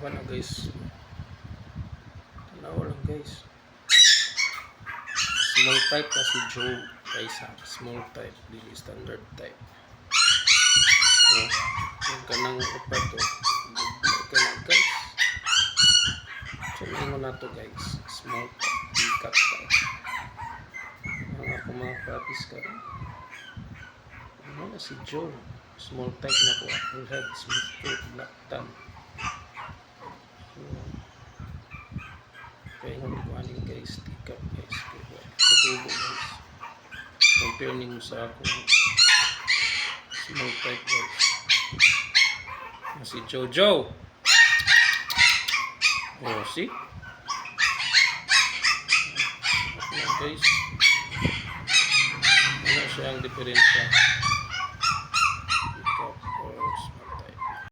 ka na guys. Tanawa lang guys. Small type na si Joe guys ha. Small type, dili standard type. So, yung kanang upat to. Ito lang guys. So, mo na to guys. Small type, ikat type. Mga kumapapis ka rin. Ano na si Joe? Small type na po. Apple head, smooth tooth, black tan. So, kaya nga magwaning guys. Stick up guys. Katubo guys. Compare ninyo sa ako. Small type guys. Si Jojo. Oh, see? Ayan guys. Ano siya ang diferensya?